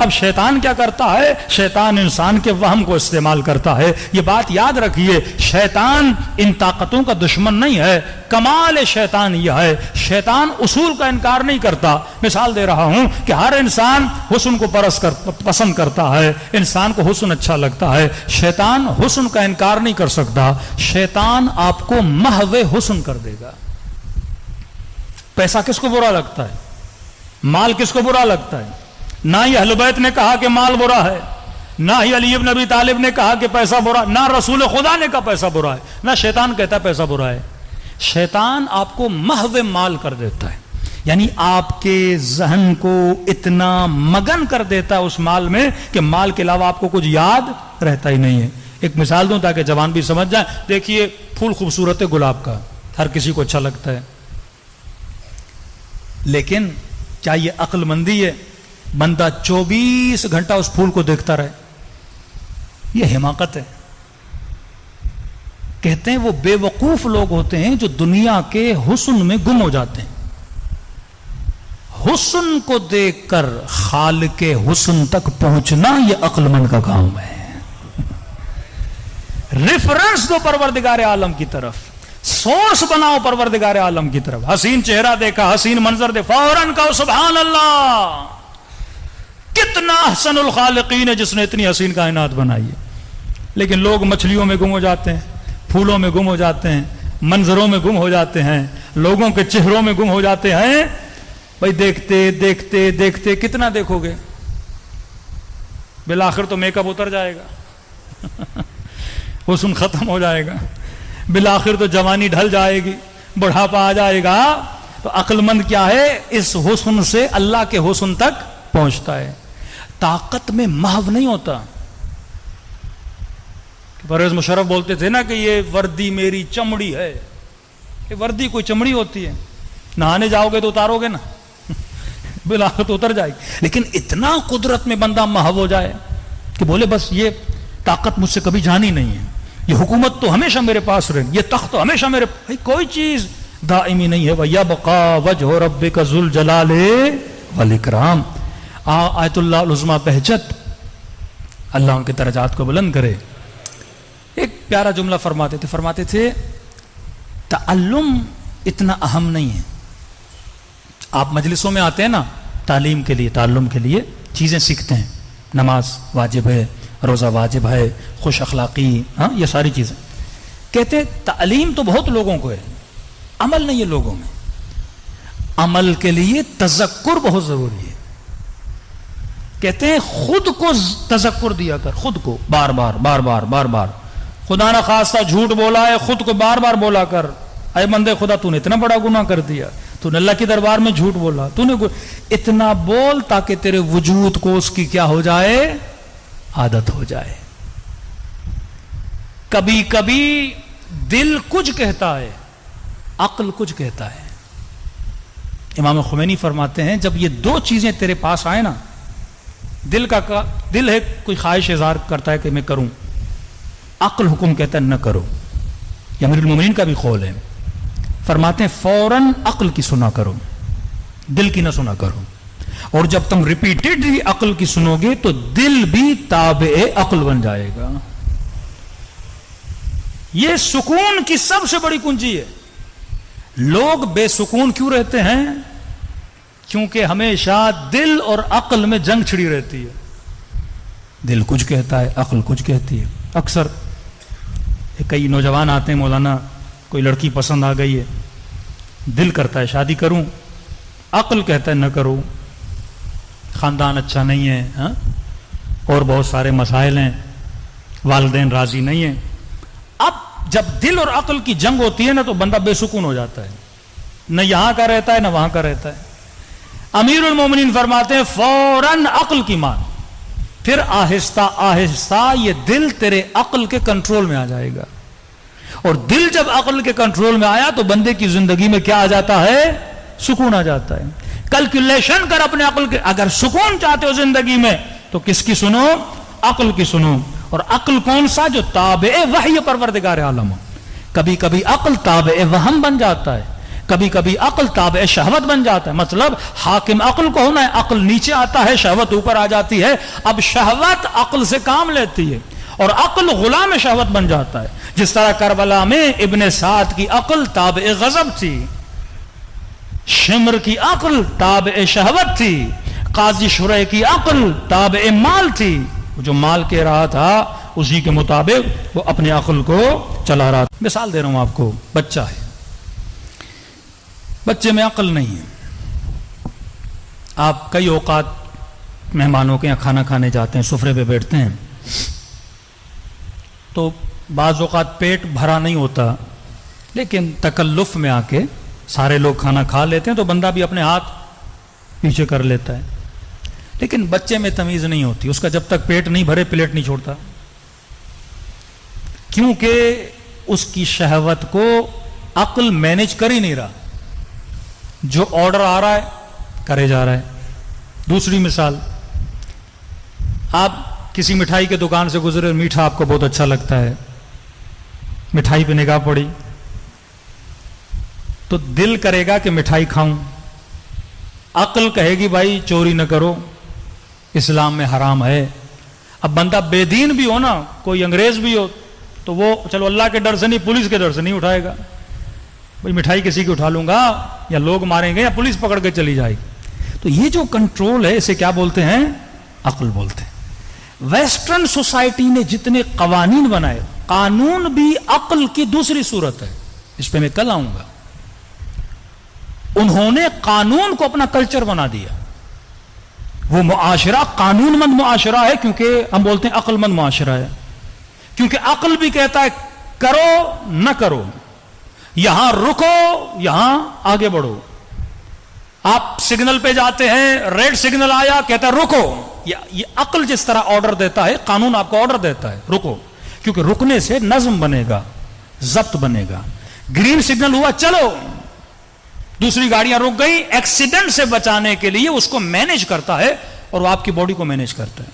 اب شیطان کیا کرتا ہے؟ شیطان انسان کے وہم کو استعمال کرتا ہے. یہ بات یاد رکھیے، شیطان ان طاقتوں کا دشمن نہیں ہے. کمال شیطان یہ ہے، شیطان اصول کا انکار نہیں کرتا. مثال دے رہا ہوں کہ ہر انسان حسن کو پسند کرتا ہے، انسان کو حسن اچھا لگتا ہے. شیطان حسن کا انکار نہیں کر سکتا. شیطان آپ کو محو حسن کر دے گا. پیسہ کس کو برا لگتا ہے؟ مال کس کو برا لگتا ہے؟ نہ ہی اہل بیت نے کہا کہ مال برا ہے، نہ ہی علی ابن ابی طالب نے کہا کہ پیسہ برا، نہ رسول خدا نے کہا پیسہ برا ہے، نہ شیطان کہتا ہے پیسہ برا ہے. شیطان آپ کو محو مال کر دیتا ہے، یعنی آپ کے ذہن کو اتنا مگن کر دیتا ہے اس مال میں کہ مال کے علاوہ آپ کو کچھ یاد رہتا ہی نہیں ہے. ایک مثال دوں تاکہ جوان بھی سمجھ جائیں. دیکھیے پھول خوبصورت ہے گلاب کا، ہر کسی کو اچھا لگتا ہے، لیکن کیا یہ عقل مندی ہے بندہ 24 گھنٹہ اس پھول کو دیکھتا رہے؟ یہ حماقت ہے. کہتے ہیں وہ بے وقوف لوگ ہوتے ہیں جو دنیا کے حسن میں گم ہو جاتے ہیں. حسن کو دیکھ کر خالق حسن تک پہنچنا یہ عقل مند کا کام ہے. ریفرنس دو پروردگار عالم کی طرف، سورس بناؤ پروردگار عالم کی طرف. حسین چہرہ دیکھا، حسین منظر دے، فوراً کہو سبحان اللہ، کتنا احسن الخالقین ہے جس نے اتنی حسین کائنات بنائی ہے. لیکن لوگ مچھلیوں میں گم ہو جاتے ہیں، پھولوں میں گم ہو جاتے ہیں، منظروں میں گم ہو جاتے ہیں، لوگوں کے چہروں میں گم ہو جاتے ہیں. بھائی دیکھتے دیکھتے دیکھتے کتنا دیکھو گے؟ بالآخر تو میک اپ اتر جائے گا، حسن ختم ہو جائے گا، بالآخر تو جوانی ڈھل جائے گی، بڑھاپا آ جائے گا. تو عقل مند کیا ہے؟ اس حسن سے اللہ کے حسن تک پہنچتا ہے. طاقت میں محو نہیں ہوتا. پرویز مشرف بولتے تھے نا کہ یہ وردی میری چمڑی ہے. یہ وردی کوئی چمڑی ہوتی ہے؟ نہانے جاؤ گے تو اتارو گے نا، بالآخر تو اتر جائے گی. لیکن اتنا قدرت میں بندہ محو ہو جائے کہ بولے بس یہ طاقت مجھ سے کبھی جانی نہیں ہے، یہ حکومت تو ہمیشہ میرے پاس رہے، یہ تخت تو ہمیشہ میرے. بھائی کوئی چیز دائمی نہیں ہے. وَيَبْقَى وَجْهُ رَبِّكَ ذُو الْجَلَالِ وَالْإِكْرَامِ. آیت اللہ العظمیٰ بہجت، اللہ ان کے درجات کو بلند کرے. ایک پیارا جملہ فرماتے تھے تعلم اتنا اہم نہیں ہے. آپ مجلسوں میں آتے ہیں نا تعلیم کے لیے، تعلم کے لیے چیزیں سیکھتے ہیں، نماز واجب ہے، روزہ واجب ہے، خوش اخلاقی، ہاں یہ ساری چیزیں. کہتے ہیں تعلیم تو بہت لوگوں کو ہے، عمل نہیں ہے لوگوں میں. عمل کے لیے تذکر بہت ضروری ہے. کہتے ہیں خود کو تذکر دیا کر، خود کو بار بار بار بار بار بار. خدا نہ خواستہ جھوٹ بولا ہے، خود کو بار بار بولا کر، اے بندے خدا تو نے اتنا بڑا گناہ کر دیا، تو نے اللہ کے دربار میں جھوٹ بولا، تو نے اتنا بول تاکہ تیرے وجود کو اس کی کیا ہو جائے؟ عادت ہو جائے. کبھی کبھی دل کچھ کہتا ہے، عقل کچھ کہتا ہے. امام خمینی فرماتے ہیں جب یہ دو چیزیں تیرے پاس آئے نا، دل ہے کوئی خواہش اظہار کرتا ہے کہ میں کروں، عقل حکم کہتا ہے نہ کرو. یہ امیر المومنین کا بھی قول ہے. فرماتے ہیں فوراً عقل کی سنا کرو، دل کی نہ سنا کرو. اور جب تم ریپیٹڈلی عقل کی سنو گے تو دل بھی تابع عقل بن جائے گا. یہ سکون کی سب سے بڑی کنجی ہے. لوگ بے سکون کیوں رہتے ہیں؟ کیونکہ ہمیشہ دل اور عقل میں جنگ چھڑی رہتی ہے. دل کچھ کہتا ہے، عقل کچھ کہتی ہے. اکثر کئی نوجوان آتے ہیں، مولانا کوئی لڑکی پسند آ گئی ہے، دل کرتا ہے شادی کروں، عقل کہتا ہے نہ کرو، خاندان اچھا نہیں ہے، ہاں اور بہت سارے مسائل ہیں، والدین راضی نہیں ہیں. اب جب دل اور عقل کی جنگ ہوتی ہے نا تو بندہ بے سکون ہو جاتا ہے، نہ یہاں کا رہتا ہے نہ وہاں کا رہتا ہے. امیر المومنین فرماتے ہیں فوراً عقل کی مان، پھر آہستہ آہستہ یہ دل تیرے عقل کے کنٹرول میں آ جائے گا. اور دل جب عقل کے کنٹرول میں آیا تو بندے کی زندگی میں کیا آ جاتا ہے؟ سکون آ جاتا ہے. کیلکولیشن کر اپنے عقل کے. اگر سکون چاہتے ہو زندگی میں تو کس کی سنو؟ عقل کی سنو. اور عقل کون سا؟ جو تابع وحی پروردگار عالم ہو. کبھی کبھی عقل تابع وہم بن جاتا ہے، کبھی کبھی عقل تابع شہوت بن جاتا ہے. مطلب حاکم عقل کو ہونا ہے, عقل نیچے آتا ہے, شہوت اوپر آ جاتی ہے. اب شہوت عقل سے کام لیتی ہے اور عقل غلام شہوت بن جاتا ہے. جس طرح کربلا میں ابن سعد کی عقل تابع غضب تھی, شمر کی عقل تابع شہوت تھی, قاضی شرح کی عقل تابع مال تھی. جو مال کہہ رہا تھا اسی کے مطابق وہ اپنے عقل کو چلا رہا تھا. مثال دے رہا ہوں آپ کو, بچہ ہے, بچے میں عقل نہیں ہے. آپ کئی اوقات مہمانوں کے یہاں کھانا کھانے جاتے ہیں, سفرے پہ بیٹھتے ہیں, تو بعض اوقات پیٹ بھرا نہیں ہوتا, لیکن تکلف میں آ کے سارے لوگ کھانا کھا لیتے ہیں تو بندہ بھی اپنے ہاتھ پیچھے کر لیتا ہے. لیکن بچے میں تمیز نہیں ہوتی, اس کا جب تک پیٹ نہیں بھرے پلیٹ نہیں چھوڑتا, کیونکہ اس کی شہوت کو عقل مینج کر ہی نہیں رہا, جو آرڈر آ رہا ہے کرے جا رہا ہے. دوسری مثال, آپ کسی مٹھائی کے دکان سے گزرے, میٹھا آپ کو بہت اچھا لگتا ہے, مٹھائی پہ نگاہ پڑی تو دل کرے گا کہ مٹھائی کھاؤں, عقل کہے گی بھائی چوری نہ کرو, اسلام میں حرام ہے. اب بندہ بے دین بھی ہو نا, کوئی انگریز بھی ہو, تو وہ چلو اللہ کے ڈر سے نہیں, پولیس کے ڈر سے نہیں اٹھائے گا, بھائی مٹھائی کسی کی اٹھا لوں گا یا لوگ ماریں گے یا پولیس پکڑ کے چلی جائے گی. تو یہ جو کنٹرول ہے اسے کیا بولتے ہیں؟ عقل بولتے ہیں. ویسٹرن سوسائٹی نے جتنے قوانین بنائے, قانون بھی عقل کی دوسری صورت ہے, اس پہ میں کل آؤں گا. انہوں نے قانون کو اپنا کلچر بنا دیا. وہ معاشرہ قانون مند معاشرہ ہے, کیونکہ ہم بولتے ہیں عقل مند معاشرہ ہے, کیونکہ عقل بھی کہتا ہے کرو نہ کرو, یہاں رکو یہاں آگے بڑھو. آپ سگنل پہ جاتے ہیں, ریڈ سگنل آیا, کہتا ہے رکو. یہ عقل جس طرح آرڈر دیتا ہے, قانون آپ کو آرڈر دیتا ہے رکو, کیونکہ رکنے سے نظم بنے گا, ضبط بنے گا. گرین سگنل ہوا چلو, دوسری گاڑیاں رک گئی, ایکسیڈنٹ سے بچانے کے لیے اس کو مینج کرتا ہے اور وہ آپ کی باڈی کو مینج کرتا ہے.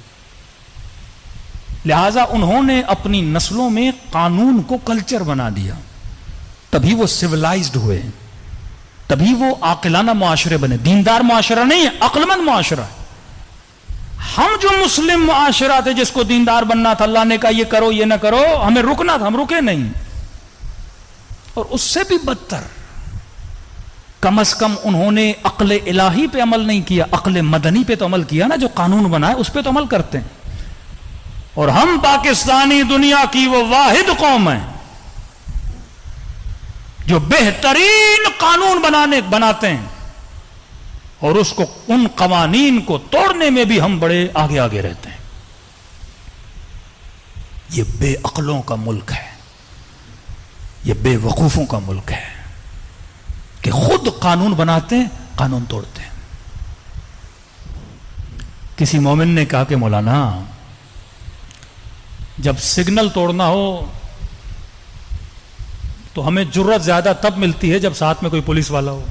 لہذا انہوں نے اپنی نسلوں میں قانون کو کلچر بنا دیا, تبھی وہ سیولائزڈ ہوئے, تبھی وہ عاقلانہ معاشرے بنے. دیندار معاشرہ نہیں ہے, عقل مند معاشرہ ہے. ہم جو مسلم معاشرہ تھے, جس کو دیندار بننا تھا, اللہ نے کہا یہ کرو یہ نہ کرو, ہمیں رکنا تھا, ہم رکے نہیں. اور اس سے بھی بدتر, کم از کم انہوں نے عقل الہی پہ عمل نہیں کیا, عقل مدنی پہ تو عمل کیا نا, جو قانون بنائے اس پہ تو عمل کرتے ہیں. اور ہم پاکستانی دنیا کی وہ واحد قوم ہیں جو بہترین قانون بناتے ہیں, اور اس کو, ان قوانین کو توڑنے میں بھی ہم بڑے آگے آگے رہتے ہیں. یہ بے عقلوں کا ملک ہے, یہ بے وقوفوں کا ملک ہے کہ خود قانون بناتے ہیں, قانون توڑتے ہیں. کسی مومن نے کہا کہ مولانا جب سگنل توڑنا ہو تو ہمیں جرت زیادہ تب ملتی ہے جب ساتھ میں کوئی پولیس والا ہو.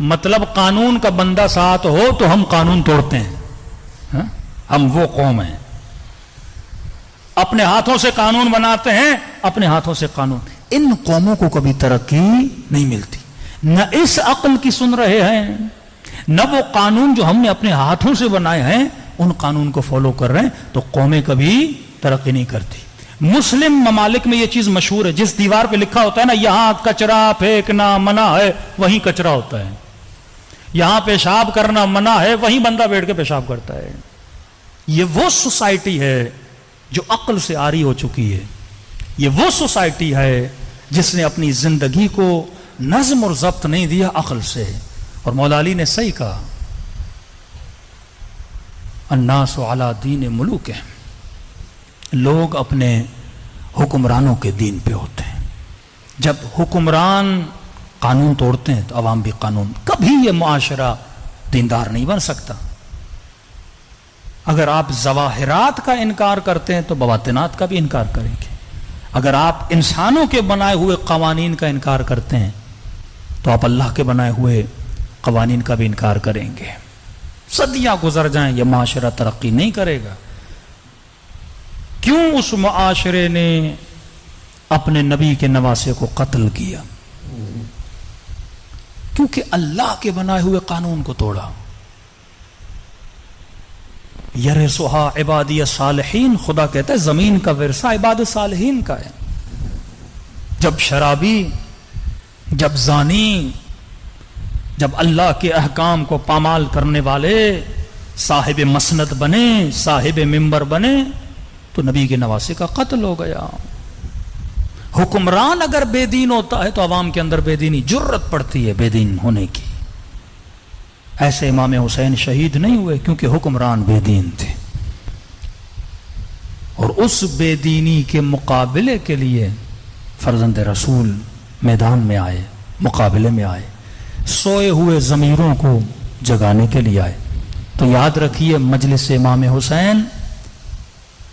مطلب قانون کا بندہ ساتھ ہو تو ہم قانون توڑتے ہیں. ہم وہ قوم ہیں, اپنے ہاتھوں سے قانون بناتے ہیں, اپنے ہاتھوں سے قانون. ان قوموں کو کبھی ترقی نہیں ملتی, نہ اس عقل کی سن رہے ہیں, نہ وہ قانون جو ہم نے اپنے ہاتھوں سے بنائے ہیں ان قانون کو فالو کر رہے ہیں, تو قومیں کبھی ترقی نہیں کرتی. مسلم ممالک میں یہ چیز مشہور ہے, جس دیوار پہ لکھا ہوتا ہے نا یہاں کچرا پھینکنا منع ہے, وہیں کچرا ہوتا ہے. یہاں پیشاب کرنا منع ہے, وہیں بندہ بیٹھ کے پیشاب کرتا ہے. یہ وہ سوسائٹی ہے جو عقل سے عاری ہو چکی ہے. یہ وہ سوسائٹی ہے جس نے اپنی زندگی کو نظم اور ضبط نہیں دیا عقل سے. اور مولا علی نے صحیح کہا, الناس علی دین ملوکہم, لوگ اپنے حکمرانوں کے دین پہ ہوتے ہیں. جب حکمران قانون توڑتے ہیں تو عوام بھی قانون. کبھی یہ معاشرہ دیندار نہیں بن سکتا. اگر آپ ظواہرات کا انکار کرتے ہیں تو بواطنات کا بھی انکار کریں گے. اگر آپ انسانوں کے بنائے ہوئے قوانین کا انکار کرتے ہیں تو آپ اللہ کے بنائے ہوئے قوانین کا بھی انکار کریں گے. صدیاں گزر جائیں یہ معاشرہ ترقی نہیں کرے گا. کیوں اس معاشرے نے اپنے نبی کے نواسے کو قتل کیا، کیونکہ اللہ کے بنائے ہوئے قانون کو توڑا۔ یرثھا عبادی الصالحین، خدا کہتا ہے زمین کا ورثہ عباد صالحین کا ہے۔ جب شرابی، جب زانی، جب اللہ کے احکام کو پامال کرنے والے صاحب مسند بنے، صاحب منبر بنے، تو نبی کے نواسے کا قتل ہو گیا۔ حکمران اگر بے دین ہوتا ہے تو عوام کے اندر بے دینی جرت پڑتی ہے بے دین ہونے کی۔ ایسے امام حسین شہید نہیں ہوئے کیونکہ حکمران بے دین تھے، اور اس بے دینی کے مقابلے کے لیے فرزند رسول میدان میں آئے، مقابلے میں آئے، سوئے ہوئے ضمیروں کو جگانے کے لیے آئے۔ تو یاد رکھیے مجلس امام حسین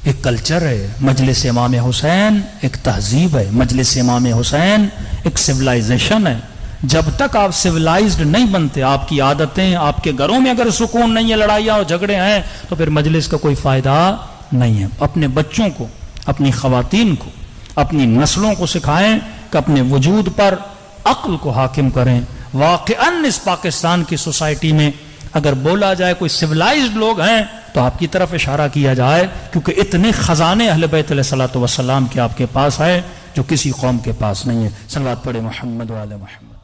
ایک کلچر ہے، مجلس امام حسین ایک تہذیب ہے، مجلس امام حسین ایک سویلائزیشن ہے۔ جب تک آپ سویلائزڈ نہیں بنتے، آپ کی عادتیں، آپ کے گھروں میں اگر سکون نہیں ہے، لڑائیاں اور جھگڑے ہیں، تو پھر مجلس کا کوئی فائدہ نہیں ہے۔ اپنے بچوں کو، اپنی خواتین کو، اپنی نسلوں کو سکھائیں کہ اپنے وجود پر عقل کو حاکم کریں۔ واقعاً اس پاکستان کی سوسائٹی میں اگر بولا جائے کوئی سویلائزڈ لوگ ہیں تو آپ کی طرف اشارہ کیا جائے، کیونکہ اتنے خزانے اہل بیت علیہ الصلوۃ والسلام کے آپ کے پاس ہے جو کسی قوم کے پاس نہیں ہے۔ صلوات پڑھے محمد و آل محمد۔